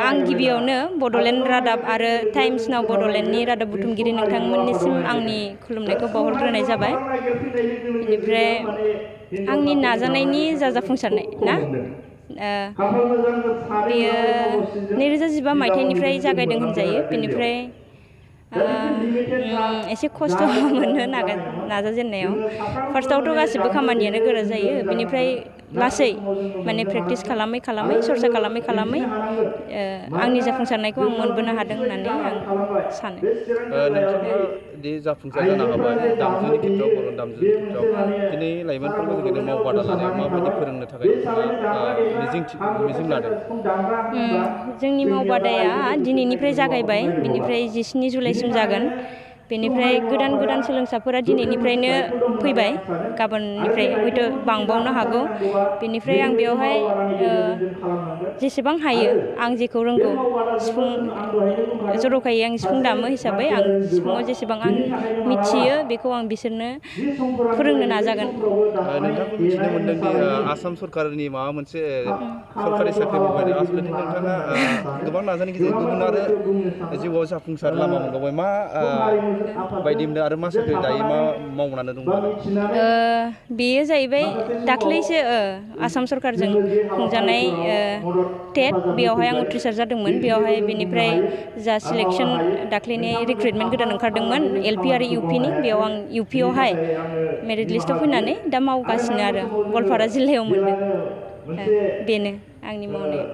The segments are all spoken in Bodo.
आं गिबियावनो बड'लेण्ड रादाब आरो टाइम्स नाव बड'लेण्डनि रादाब बुथुमगिरि नोंथांमोननिसिम आंनि खुलुमनायखौ बावहरग्रोनाय जाबाय। बेनिफ्राय आंनि नाजानायनि जाफुंसारनाय ना बेयो 2015 मायथाइनिफ्राय जागायदों होनजायो। बेनिफ्राय एसे खस्थ' मोनो नाजाजेननायाव। फार्स्टआवथ' गासिबो खामानियानो गोरा जायो। बेनिफ्राय लासै माने प्रेक्टिस खालामै खालामै सरसा खालामै खालामै आंनि जाफुंसारनायखौ आं मोनबोनो हादों होननानै आं सानो। नोंथाङा दि जाफुंसार जानो हाबाय दामजुनि खेथ्रआव बर' दामजुनि खेथ्रआव दिनै लाइमोनफोरखौ जोङो मावबादा लानायाव माबायदि फोरोंनो थाखाय मिजिं लादों? जोंनि मावबादाया दिनैनिफ्राय जागायबाय। बेनिफ्राय 17 जुलाइसिम जागोन। बेनिफ्राय गोदान गोदान सोलोंसाफोरा दिनैनिफ्रायनो फैबाय। गाबोननिफ्राय हयथ' बांबावनो हागौ। बेनिफ्राय आं बेवहाय जेसेबां हायो आं जेखौ रोंगौ सिफुं जर'खायै आं सिफुं दामो हिसाबै आं सिफुङाव जेसेबां आं मिथियो बेखौ आं बिसोरनो फोरोंनो नाजागोन। नोंथांखौ मिथिनो मोनदों दि आसाम सरकारनि माबा मोनसे सरकारि साख्रि मावबाय। आसलथे नोंथाङा गोबां नाजानायनि गेजेरजों गुबुन आरो जिउआव जाफुंसार लामा मोनबावबाय। मा बायदि मोनदों आरो मा साख्रि दायो मा मावनानै दं? बेयो जाहैबाय दाख्लैसो आसाम सरकारजों खुंजानाय टेट बेयावहाय आं उथ्रिसार जादोंमोन। बेयावहाय बेनिफ्राय जा सिलेक्सन दाख्लैनि रिक्रुइटमेन्ट गोदान ओंखारदोंमोन LP आरो UPनि बेयाव आं UPयावहाय मेरिट लिस्टआव फैनानै दा मावगासिनो आरो गवालपारा जिल्लायाव मोनदों। बेनो आंनि मावनाया।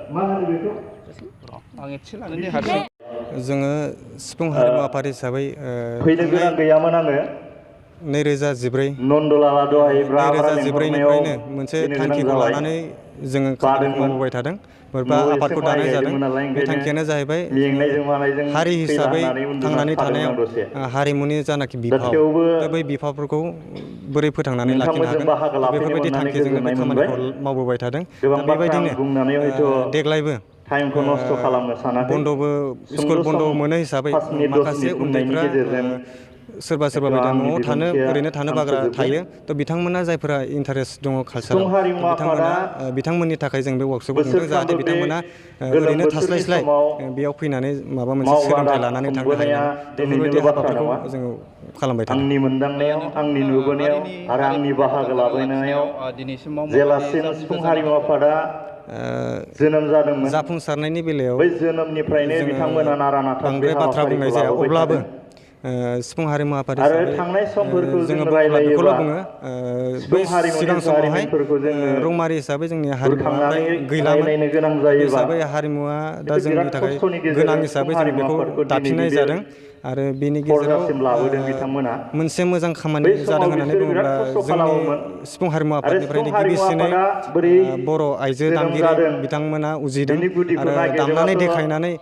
जोङो सिफुं हारिमु आफाद हिसाबै 2014निफ्रायनो मोनसे थांखिखौ लानानै जोङो खामानिखौ मावबोबाय थादों बा आफादखौ दानाय जादों। बे थांखियानो जाहैबाय हारि हिसाबै थांनानै थानायाव हारिमुनि जानाखि बिफाव बै बिफावफोरखौ बोरै फोथांनानै लाखिनो हागोन बेफोरबायदि थांखिजोंनो बे खामानिखौ मावबोबाय थादों। दा बेबायदिनो देग्लायबो बन्द'बो स्कुल बन्द' मोनो हिसाबै माखासे उन्दैफ्रा सोरबा बायदिया न'आव ओरैनो थानो बाग्रा थायो। थ' बिथांमोना जायफोरा इन्टारेस्ट दङ कालसाराव बिथांमोननि थाखाय जों बे वार्कशपखौ खुंदों जाहाथे बिथांमोना ओरैनो थास्लायस्लाय बेयाव फैनानै माबा मोनसे सोलोंथाइ लानानै थांनो हायो। बेफोरबायदि हाबाफारिखौ जोङो खालामबाय थादों। आंनि मोनदांनायाव आंनि नुबोनायाव आरो आंनि बाहागो लाबोनायाव जेलासिम सिफुं हारिमु आफादा जोनोम जादोंमोन जाफुंसारनायनि बेलायाव बै जोनोमनिफ्रायनो बिथांमोना नारा नाथा बांद्राय बाथ्रा बुंनाय जाया। अब्लाबो सिफुं हारिमु आफाद हिसाबै जोङो बुङोब्ला बेखौल' बुङो बै सिगां समावहाय रौमारि हिसाबै जोंनि हारिमुवा गैलामोन। बे हिसाबै हारिमुवा दा जोंनि थाखाय गोनां हिसाबै जों बेखौ दाफिननाय जादों। आरो बेनि गेजेराव मोनसे मोजां खामानि जादों होननानै बुङोब्ला जोंनि सिफुं हारिमु आफादनिफ्रायनो गिबिसिनै बर' आइजो दामगिरि बिथांमोना उजिदों आरो दामनानै देखायनानै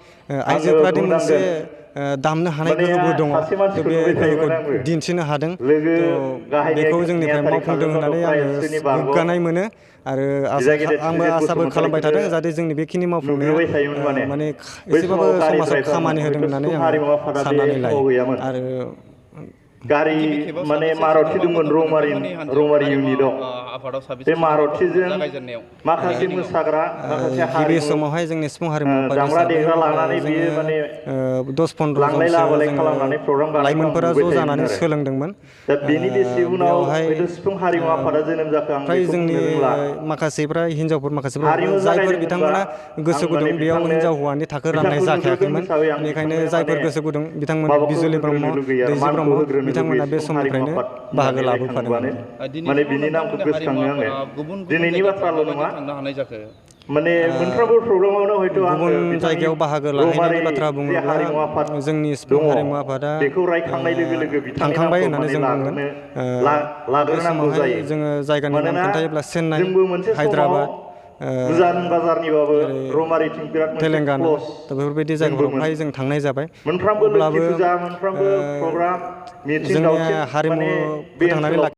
आइजोफ्रादि मोनसे दामनो हानाय गोहोबो दङ। बे गोहोखौ दिन्थिनो हादों। बेखौ जोंनिफ्राय मावफुंदों होननानै आङो गोग्गानाय मोनो आरो आंबो आसाबो खालामबाय थादों जाहाथे जोंनि बेखिनि मावफुंनाया माने एसेबाबो समाजाव खामानि होदों होननानै आं साननानै लायो। आरो गारि माने मारुति दंमोन रौमारि इउनिटआव बे मारुतिजों माखासे मोसाग्रा गिबि समावहाय जोंनि सिफुं हारिमु दामग्रा देग्रा लानानै बियो माने 10-15 जनसो लाइमोनफोरा ज' जानानै सोलोंदोंमोन। दा बेनि बेसे उनाव सिफुं हारिमु आफादा जोनोम जाखो आं फ्राय जोंनि माखासेफ्रा हिनजावफोर माखासेफ्रा जायफोर बिथांमोना गोसो गुदुं बेयाव हिनजाव हौवानि थाखो राननाय जाखायाखैमोन। बेनिखायनो जायफोर गोसो गुदुं बिथांमोन बिजुलि ब्रह्म दैजि ब्रह्म बिथांमोना बे समनिफ्रायनो बाहागो लाबोफादोंमोन। माने बिनि नामखौ गोसोखाङो आङो। दिनैनि बाथ्राल' नङा माने मोनफ्रोमबो प्रग्रामावनो हयथ' गुबुन जायगायाव बाहागो लाहैनायनि बाथ्रा बुङोब्ला जोंनि सिफुं हारिमु आफादा थांखांबाय होननानै जों बुंगोन। बे समावहाय जोङो जायगानि नाम खोन्थायोब्ला चेन्नाइ, हायद्राबाद, तेलेंगाना दा बेफोरबायदि जायगाफोरावहाय जों थांनाय जाबाय। अब्लाबो जोंनि हारिमु फोथांनानै